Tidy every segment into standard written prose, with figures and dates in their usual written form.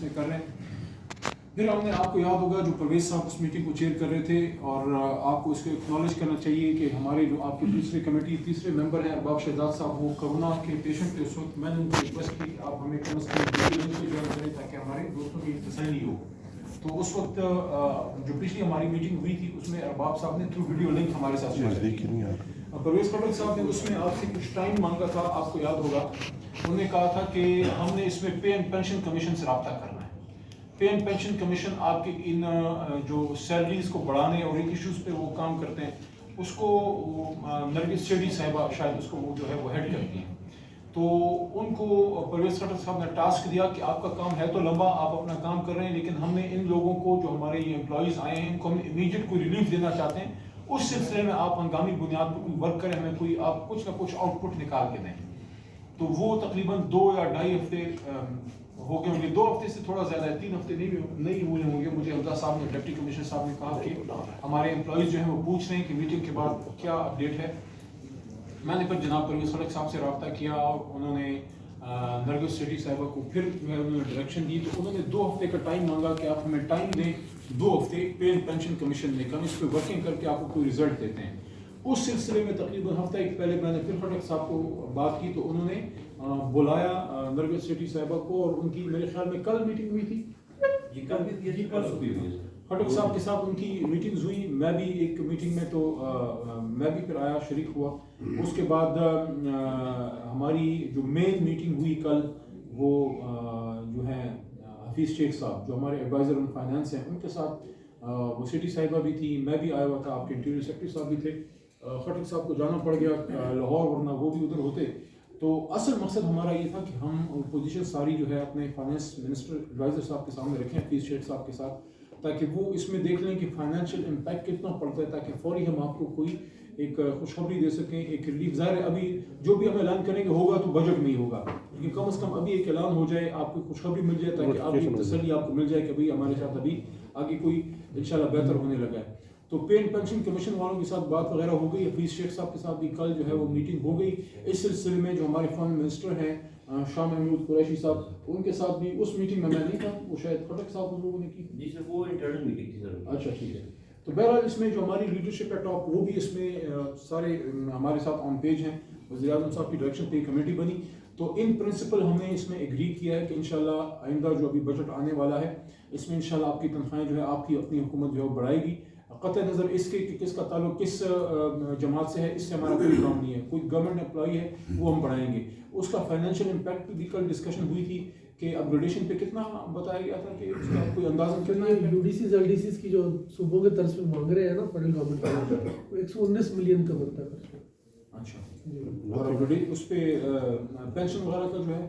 سے کر رہے ہیں. پھر ہم نے آپ کو یاد ہوگا جو پرویز صاحب اس میٹنگ کو چیئر کر رہے تھے اور آپ کو اس کو اکنالج کرنا چاہیے کہ ہمارے جو آپ کے دوسرے کمیٹی تیسرے ممبر ہیں ارباب شہزاد صاحب وہ کورونا کے پیشنٹ تھے اس وقت. میں نے ان کو ریکویسٹ کی کہ آپ ہمیں کم از کم جوائن کریں تاکہ ہمارے دوستوں کی تسلی ہو. تو اس وقت جو پچھلی ہماری میٹنگ ہوئی تھی اس میں ارباب صاحب نے تھرو ویڈیو لنک ہمارے ساتھ شیئر کی. پرویز خٹک صاحب نے اس میں آپ سے کچھ ٹائم مانگا تھا, آپ کو یاد ہوگا. انہوں نے کہا تھا کہ ہم نے اس میں پے اینڈ پینشن کمیشن سے رابطہ کرنا ہے. پے اینڈ پینشن کمیشن آپ کے ان جو سیلریز کو بڑھانے اور ان ایشوز پہ وہ کام کرتے ہیں اس کو نرگس سیٹھی صاحبہ شاید اس کو وہ جو ہے وہ ہیڈ کرتی ہیں. تو ان کو پرویز خٹک صاحب نے ٹاسک دیا کہ آپ کا کام ہے تو لمبا, آپ اپنا کام کر رہے ہیں, لیکن ہم نے ان لوگوں کو جو ہمارے یہ امپلائیز آئے ہیں ان کو ہم امیڈیٹ کوئی ریلیف دینا چاہتے ہیں. اس سلسلے میں آپ ہنگامی بنیاد پر کوئی ورک کریں, ہمیں کوئی آپ کچھ نہ کچھ آؤٹ پٹ نکال کے دیں. تو وہ تقریباً 2 یا 2.5 ہفتے ہو گئے ہوں گے, 2 ہفتے سے تھوڑا زیادہ ہے, 3 ہفتے نہیں ہوئے ہوں گے. مجھے حمزہ صاحب نے ڈپٹی کمشنر صاحب نے کہا کہ ہمارے امپلائیز جو ہیں وہ پوچھ رہے ہیں کہ میٹنگ کے بعد کیا اپڈیٹ ہے. میں نے پھر جناب پرویز خٹک صاحب سے رابطہ کیا اور انہوں نے نرگس سیٹھی صاحبہ کو پھر جو ہے انہوں نے ڈائریکشن دی. تو انہوں نے 2 ہفتے کا ٹائم مانگا کہ آپ ہمیں ٹائم دیں 2 ہفتے پے اینڈ پینشن کمیشن میں, کہ ہم اس پہ ورکنگ کر کے آپ کو کوئی رزلٹ دیتے ہیں. اس سلسلے میں تقریباً ہفتہ ایک پہلے میں نے پھر خٹک صاحب کو بات کی تو انہوں نے بلایا نرگس سیٹھی صاحبہ کو اور ان کی میرے خیال میں کل میٹنگ ہوئی تھی. خٹک صاحب کے ساتھ ان کی میٹنگز ہوئی. میں بھی ایک میٹنگ میں تو میں بھی پھر آیا, شریک ہوا. اس کے بعد ہماری جو مین میٹنگ ہوئی کل وہ جو ہے حفیظ شیخ صاحب جو ہمارے ایڈوائزر آن فائنانس ہیں ان کے ساتھ وہ سیٹھی صاحبہ بھی تھی, میں بھی آیا ہوا تھا, آپ کے انٹیریئر سیکرٹری صاحب بھی تھے. خٹک صاحب کو جانا پڑ گیا لاہور ورنہ وہ بھی ادھر ہوتے. تو اصل مقصد ہمارا یہ تھا کہ ہم پوزیشن ساری جو ہے اپنے فائنانس منسٹر ایڈوائزر صاحب کے سامنے رکھیں, حفیظ شیخ صاحب کے ساتھ, تاکہ وہ اس میں دیکھ لیں کہ فائنینشیل امپیکٹ کتنا پڑتا ہے, تاکہ فوری ہم آپ کو کوئی ایک خوشخبری دے سکیں, ایک ریلیف. ظاہر ہے ابھی جو بھی ہم اعلان کریں گے ہوگا تو بجٹ میں ہی ہوگا, لیکن کم از کم ابھی ایک اعلان ہو جائے, آپ کو خوشخبری مل جائے, تاکہ آپ کی تسلی آپ کو مل جائے کہ ابھی ہمارے ساتھ ابھی آگے کوئی انشاءاللہ بہتر ہونے لگا ہے. تو پے اینڈ پینشن کمیشن والوں کے ساتھ بات وغیرہ ہو گئی. حفیظ شیخ صاحب کے ساتھ بھی کل جو ہے وہ میٹنگ ہو گئی. اس سلسلے میں جو ہمارے فارم منسٹر ہیں شاہ محمود قریشی صاحب, ان کے ساتھ بھی اس میٹنگ میں نہیں تھا, وہ شاید خٹک صاحب کو لوگوں نے کی. جی سر, وہ انٹرنل میٹنگ تھی سر. اچھا ٹھیک ہے. تو بہرحال اس میں جو ہماری لیڈرشپ ہے ٹاپ وہ بھی اس میں سارے ہمارے ساتھ آن پیج ہیں. وزیر اعظم صاحب کی ڈائریکشن پہ کمیٹی بنی. تو ان پرنسپل ہم نے اس میں ایگری کیا ہے کہ انشاءاللہ آئندہ جو ابھی بجٹ آنے والا ہے اس میں انشاءاللہ آپ کی تنخواہیں جو ہے آپ کی اپنی حکومت جو ہے بڑھائے گی. قطع نظر اس کے کہ کس کا تعلق کس جماعت سے ہے, اس سے ہمارا کوئی کام نہیں ہے. کوئی گورنمنٹ امپلائی ہے وہ ہم بڑھائیں گے. اس کا فائنینشیل امپیکٹ بھی کل ڈسکشن ہوئی تھی کہ اپ گریڈیشن پہ کتنا بتایا گیا تھا کہ اس کا کوئی اندازہ کتنا ہے. U D Cs L D Cs کی جو صوبوں کے طرز پہ مانگ رہے ہیں نا فیڈرل گورنمنٹ کا, وہ 119 ملین کا بنتا ہے. اچھا, اور اس پہ پینشن وغیرہ کا جو ہے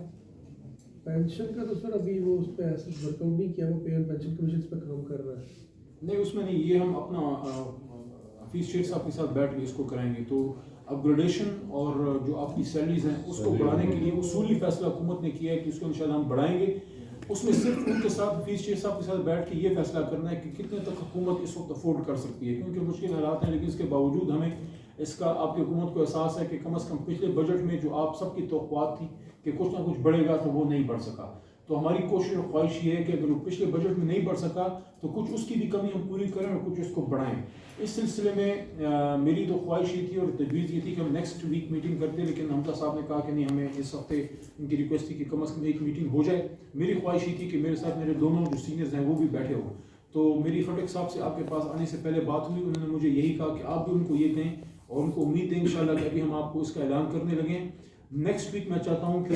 پینشن کا تو سر ابھی وہ اس پہ ایسے ورک آؤٹ نہیں کیا, وہ پے اینڈ پینشن کمیشن پہ کام کر رہا ہے. نہیں اس میں نہیں, یہ ہم اپنا حفیظ شیخ صاحب کے ساتھ بیٹھ کے اس کو کریں گے. تو اپ گریڈیشن اور جو آپ کی سیلریز ہیں اس کو بڑھانے کے لیے اصولی فیصلہ حکومت نے کیا ہے کہ اس کو انشاءاللہ ہم بڑھائیں گے. اس میں صرف ان کے ساتھ حفیظ شیخ صاحب کے ساتھ بیٹھ کے یہ فیصلہ کرنا ہے کہ کتنے تک حکومت اس وقت افورڈ کر سکتی ہے, کیونکہ مشکل حالات ہیں. لیکن اس کے باوجود ہمیں اس کا آپ کی حکومت کو احساس ہے کہ کم از کم پچھلے بجٹ میں جو آپ سب کی توقعات تھی کہ کچھ نہ کچھ بڑھے گا تو وہ نہیں بڑھ سکا. تو ہماری کوشش اور خواہش یہ ہے کہ اگر وہ پچھلے بجٹ میں نہیں بڑھ سکا تو کچھ اس کی بھی کمی ہم پوری کریں اور کچھ اس کو بڑھائیں. اس سلسلے میں میری تو خواہش یہ تھی اور تجویز یہ تھی کہ ہم نیکسٹ ویک میٹنگ کرتے, لیکن حمزہ صاحب نے کہا کہ نہیں, ہمیں اس ہفتے ان کی ریکویسٹ تھی کہ کم از کم ایک میٹنگ ہو جائے. میری خواہش یہ تھی کہ میرے ساتھ میرے دونوں جو سینئرز ہیں وہ بھی بیٹھے ہوں. تو میری خٹک صاحب سے آپ کے پاس آنے سے پہلے بات ہوئی, انہوں نے مجھے یہی کہا کہ آپ بھی ان کو یہ کہیں اور ان کو امید ہے انشاءاللہ کہ ابھی ہم آپ کو اس کا اعلان کرنے لگے ہیں. نیکسٹ ویک میں چاہتا ہوں کہ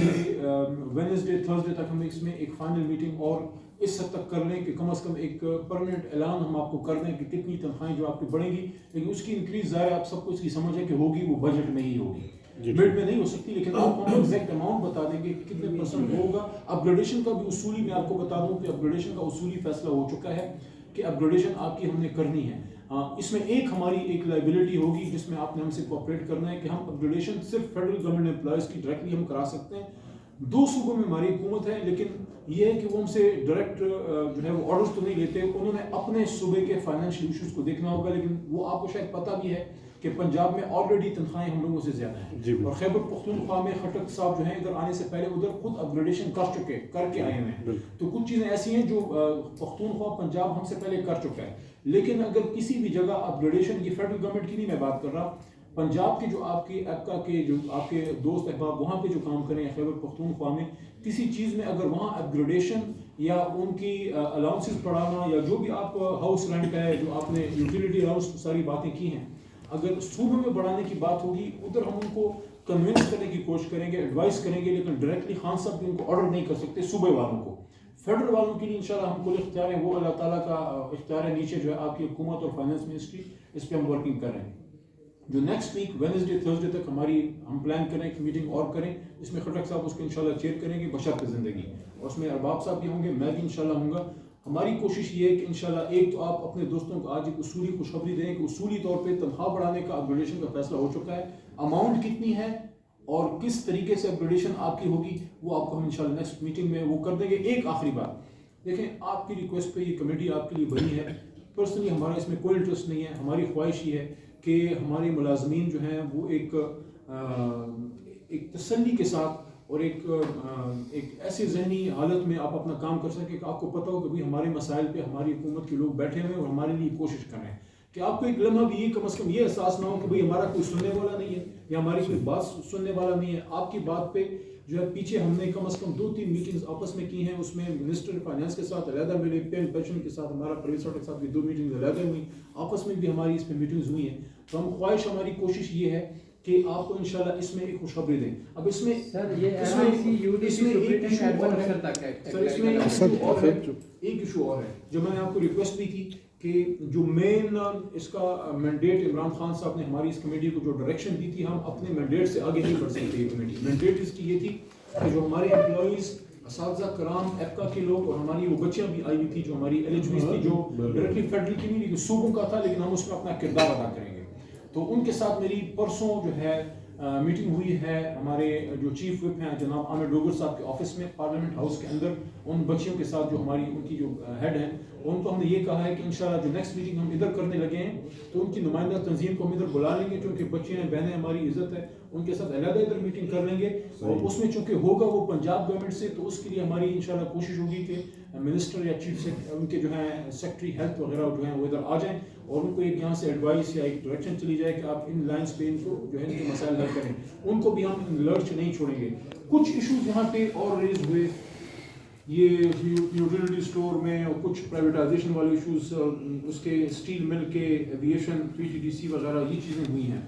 وینسڈے تھرسڈے تک ہم اس میں ایک فائنل میٹنگ اور اس حد تک کر لیں کہ کم از کم ایک پرماننٹ اعلان ہم آپ کو کر دیں کہ کتنی تنخواہیں جو آپ کی بڑھیں گی. لیکن اس کی انکریز ظاہر آپ سب کو اس کی سمجھ ہے کہ ہوگی, وہ بجٹ میں ہی ہوگی, بٹ میں نہیں ہو سکتی. لیکن آپ کو ہم ایگزیکٹ اماؤنٹ بتا دیں گے کہ کتنے پرسنٹ ہوگا. اپ گریڈیشن کا بھی اصولی میں آپ کو بتا دوں کہ اپ گریڈیشن کا اصولی فیصلہ ہو چکا ہے کہ اپ گریڈیشن آپ کی ہم نے کرنی ہے. اس میں ایک ہماری ایک لائبلٹی ہوگی جس میں آپ نے ہم سے کوآپریٹ کرنا ہے کہ ہم اپ گریڈیشن صرف فیڈرل گورنمنٹ امپلائیز کی ڈائریکٹلی ہم کرا سکتے ہیں. 2 صوبوں میں ہماری حکومت ہے, لیکن یہ ہے کہ وہ ہم سے ڈائریکٹ جو ہے وہ آرڈرز تو نہیں لیتے. انہوں نے اپنے صوبے کے فائنینشیل ایشوز کو دیکھنا ہوگا. لیکن وہ آپ کو شاید پتہ بھی ہے کہ پنجاب میں آلریڈی تنخواہیں ہم لوگوں سے زیادہ ہیں اور خیبر پختونخوا میں خٹک صاحب جو ہیں ادھر آنے سے پہلے ادھر خود اپ گریڈیشن کر کے آئے ہوئے ہیں. تو کچھ چیزیں ایسی ہیں جو پختونخوا پنجاب ہم سے پہلے کر چکا ہے. لیکن اگر کسی بھی جگہ اپ گریڈیشن کی فیڈرل گورنمنٹ کی نہیں میں بات کر رہا, پنجاب کے جو آپ کے ایپکا کے جو آپ کے دوست احباب وہاں پہ جو کام کریں خیبر پختونخوا میں کسی چیز میں اگر وہاں اپ گریڈیشن یا ان کی الاؤنسز بڑھانا یا جو بھی آپ ہاؤس رینٹ ہے جو آپ نے یوٹیلیٹی الاؤنس ساری باتیں کی ہیں, اگر صوبے میں بڑھانے کی بات ہوگی ادھر ہم ان کو کنونس کرنے کی کوشش کریں گے, ایڈوائز کریں گے, لیکن ڈائریکٹلی خان صاحب بھی ان کو آرڈر نہیں کر سکتے صوبے والوں کو. فیڈرل والوں کے لیے انشاءاللہ ہم کو اختیار ہے, وہ اللہ تعالیٰ کا اختیار ہے. نیچے جو ہے آپ کی حکومت اور فائنانس منسٹری اس پہ ہم ورکنگ کر رہے ہیں. جو نیکسٹ ویک وینسڈے تھرسڈے تک ہم پلان کریں کہ میٹنگ اور کریں, اس میں خٹک صاحب اس کو انشاءاللہ چیئر کریں گے بشرط زندگی, اور اس میں ارباب صاحب بھی ہوں گے, میں بھی انشاءاللہ ہوں گا. ہماری کوشش یہ ہے کہ انشاءاللہ ایک تو آپ اپنے دوستوں کو آج ایک اصولی خوشخبری دیں کہ اصولی طور پہ تنخواہ بڑھانے کا اپگریڈیشن کا فیصلہ ہو چکا ہے. اماؤنٹ کتنی ہے اور کس طریقے سے اپگریڈیشن آپ کی ہوگی وہ آپ کو ہم انشاءاللہ نیکسٹ میٹنگ میں وہ کر دیں گے. ایک آخری بات دیکھیں, آپ کی ریکویسٹ پہ یہ کمیٹی آپ کے لیے بنی ہے. پرسنلی ہمارا اس میں کوئی انٹرسٹ نہیں ہے. ہماری خواہش یہ ہے کہ ہمارے ملازمین جو ہیں وہ ایک تسلی کے ساتھ اور ایک ایسی ذہنی حالت میں آپ اپنا کام کر سکیں کہ آپ کو پتہ ہو کہ بھئی ہمارے مسائل پہ ہماری حکومت کے لوگ بیٹھے ہوئے ہیں اور ہمارے لیے کوشش کر رہے ہیں, کہ آپ کو ایک لمحہ بھی یہ کم از کم یہ احساس نہ ہو کہ بھئی ہمارا کوئی سننے والا نہیں ہے یا ہماری کوئی بات سننے والا نہیں ہے. آپ کی بات پہ جو ہے پیچھے ہم نے کم از کم 2-3 میٹنگز آپس میں کی ہیں, اس میں منسٹر فائنانس کے ساتھ علیحدہ ملے, پینشن کے ساتھ ہمارا پرویز صاحب کے ساتھ بھی 2 میٹنگز علیحدہ ہوئی, آپس میں بھی ہماری اس میں میٹنگز ہوئی ہیں. تو ہم خواہش ہماری کوشش یہ ہے کہ آپ کو انشاءاللہ اس میں ایک خوشخبری دیں. اب اس میں ایک ایشو اور ہے جو میں نے آپ کو ریکویسٹ بھی کی کہ جو مین اس کا مینڈیٹ عمران خان صاحب نے ہماری اس کمیٹی کو جو ڈائریکشن دی تھی, ہم اپنے مینڈیٹ سے آگے نہیں بڑھ سکتے. یہ کمیٹی مینڈیٹ اس کی یہ تھی کہ جو ہمارے امپلائیز اساتذہ کرام ایپکا کے لوگ اور ہماری وہ بچیاں بھی آئی ہوئی تھی جو ہماری ایلیجویز تھی جو ڈائریکٹلی فیڈرل کی نہیں لیکن صوبوں کا تھا, لیکن ہم اس میں اپنا کردار ادا کریں گے. تو ان کے ساتھ میری پرسوں جو ہے میٹنگ ہوئی ہے ہمارے جو چیف وپ ہیں جناب عامر ڈوگر صاحب کے آفس میں پارلیمنٹ ہاؤس کے اندر. ان بچیوں کے ساتھ جو ہماری ان کی جو ہیڈ ہیں ان کو ہم نے یہ کہا ہے کہ انشاءاللہ جو نیکسٹ میٹنگ ہم ادھر کرنے لگے ہیں تو ان کی نمائندہ تنظیم کو ہم ادھر بلا لیں گے, چونکہ بچے ہیں, بہنیں, ہماری عزت ہے, ان کے ساتھ علیحدہ ادھر میٹنگ کر لیں گے. اور اس میں چونکہ ہوگا وہ پنجاب گورنمنٹ سے, تو اس کے لیے ہماری انشاءاللہ کوشش ہوگی کہ منسٹر یا چیف ان کے جو ہیں سیکٹری ہیلتھ وغیرہ جو ہیں وہ ادھر آ جائیں اور ان کو ایک یہاں سے ایڈوائس یا ایک ڈائریکشن چلی جائے کہ آپ ان لائنس پہ ان کو جو ہے ان کے مسائل حل کریں. ان کو بھی ہم لرچ نہیں چھوڑیں گے. کچھ ایشوز یہاں پہ اور ریز ہوئے, یہ یوٹیلیٹی سٹور میں اور کچھ پرائیویٹائزیشن والے ایشوز, اس کے اسٹیل مل کے, ایویشن, PTDC وغیرہ یہ چیزیں ہوئی ہیں.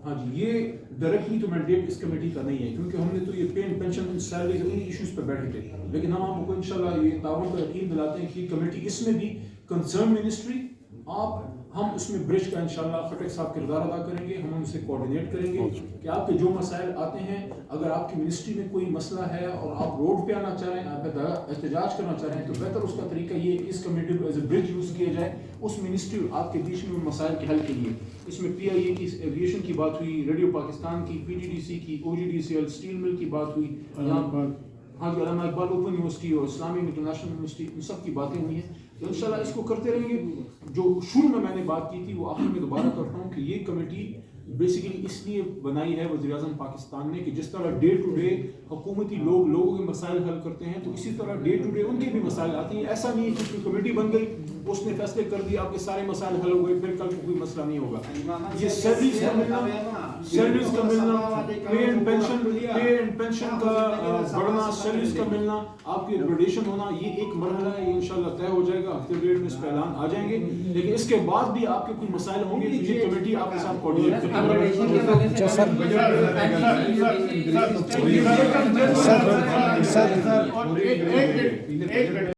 ہاں جی, یہ ڈائریکٹلی تو مینڈیٹ اس کمیٹی کا نہیں ہے کیونکہ ہم نے تو یہ پینشن سیلریز ان ایشوز پہ بیٹھے تھے, لیکن ہم آپ کو انشاءاللہ یہ تعاون کا یقین دلاتے ہیں کہ کمیٹی اس میں بھی کنسرن منسٹری ہم اس میں برج کا انشاءاللہ خٹک صاحب کردار ادا کریں گے. ہم ان سے کوآرڈینیٹ کریں گے کہ آپ کے جو مسائل آتے ہیں, اگر آپ کی منسٹری میں کوئی مسئلہ ہے اور آپ روڈ پہ آنا چاہ رہے ہیں, آپ احتجاج کرنا چاہ رہے ہیں, تو بہتر اس کا طریقہ یہ کہ اس کمیٹی کو ایز اے برج یوز کیا جائے اس منسٹری اور آپ کے بیچ میں مسائل کے حل کے لیے. اس میں PIA کی ایویشن کی بات ہوئی, ریڈیو پاکستان کی, PTDC کی, OGDCL, اسٹیل مل کی بات ہوئی, ہاں جی, علامہ اقبال اوپن یونیورسٹی اور اسلامک انٹرنیشنل یونیورسٹی, ان سب کی باتیں ہوئی ہیں. تو انشاءاللہ اس کو کرتے رہیں گے. جو شروع میں نے بات کی تھی وہ آخر میں دوبارہ کرتا ہوں کہ یہ کمیٹی بیسیکلی اس لیے بنائی ہے وزیر اعظم پاکستان نے کہ جس طرح ڈے ٹو ڈے حکومتی لوگوں کے مسائل حل کرتے ہیں, تو اسی طرح ڈے ٹو ڈے ان کے بھی مسائل آتے ہیں. ایسا نہیں ہے کہ کوئی کمیٹی بن گئی, اس نے فیصلے کر دیا, آپ کے سارے مسائل حل ہو گئے, پھر کل کوئی مسئلہ نہیں ہوگا. یہ سیلریز کا ملنا, پے اینڈ پینشن کا بڑھنا, سیلریز کا ملنا, آپ کی گریڈیشن ہونا, یہ ایک مرحلہ ہے, یہ انشاءاللہ طے ہو جائے گا. ہفتے ڈیڑھ میں اس پہ اعلان آ جائیں گے, لیکن اس کے بعد بھی آپ کے کوئی مسائل ہوں گے تو یہ کمیٹی آپ کے ساتھ کوآرڈینیٹ کرے گی. سر